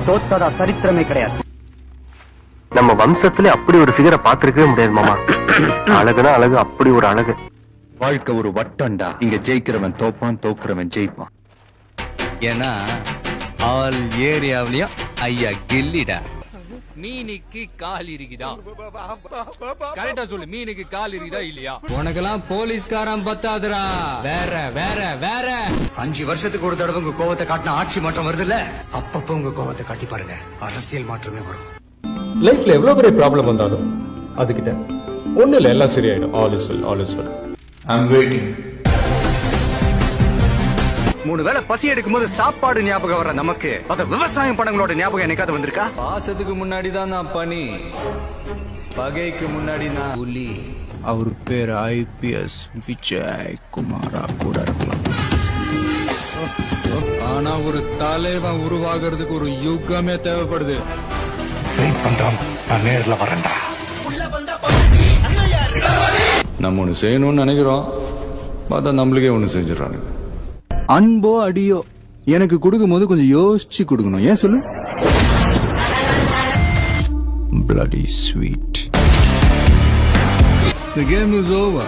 தோத்ததா சரித்திரமே கிடையாது. நம்ம வம்சத்துல அப்படி ஒரு ஃபிகரை பாத்துருக்கவே முடியாது மாமா. அழகுனா அழகு, அப்படி ஒரு அழகு. வாழ்க்கை ஒரு வட்டம்டா. இங்க ஜெயிக்கிறவன் தோப்பான், தோக்குறவன் ஜெயிப்பான். ஏன்னா ஆல் ஏரியாவிலயும் ஐயா கில்லிடா. மீனுக்கு கால் இருக்குதா? கரெக்டா சொல்லு, மீனுக்கு கால் இருக்குதா இல்லையா? உனக்கெல்லாம் போலீஸ்காரன் பத்தாதுரா. வேற வேற வேற 5 வருஷத்துக்கு ஒரு தடவை உங்க கோவத்தை காட்டின ஆட்சி மாற்றம் வருது இல்ல, அப்பப்ப உங்க கோவத்தை காட்டி பாருங்க, அரசியல் மாற்றமே வரும். லைஃப்ல எவ்வளவு பெரிய ப்ராப்ளம் வந்தாலும் அதுகிட்ட ஒண்ணு இல்ல, எல்லாம் சரியாயிடும். All is well, all is well. I am waiting. 3 வேளை பசி எடுக்கும் போது சாப்பாடு ஞாபகம் வர நமக்கு அத விவசாயம் பணங்களோட ஞாபகம் என்னைக்காவது வந்திருக்கா? பாசத்துக்கு முன்னாடி தான் நான் பனி, பகைக்கு முன்னாடி நான் புலி. அவர் பேர் IPS விஜய் குமாரா கூட இருக்கலாம். ஆனா ஒரு தலைவன் உருவாகிறதுக்கு ஒரு யுகமே தேவைப்படுது. வெயிட் பண்றோம், நான் நேர்ல வரேன்டா. நம்ம ஒண்ணு செய்யணும்னு நினைக்கிறோம், பார்த்தா நம்மளுக்கே ஒண்ணு செஞ்சிடறாங்க. அன்போ அடியோ எனக்கு கொடுக்கும் போது கொஞ்சம் யோசிச்சு கொடுக்கணும். ஏன் சொல்லு? Bloody sweet. The game is over,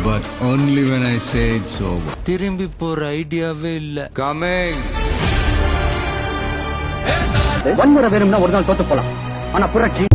but only when I say it's over. திரும்பி போற ஐடியாவே இல்ல. Coming. வன்முறை வேணும்னா ஒரு நாள் தோத்து போலாம், ஆனா புரட்சி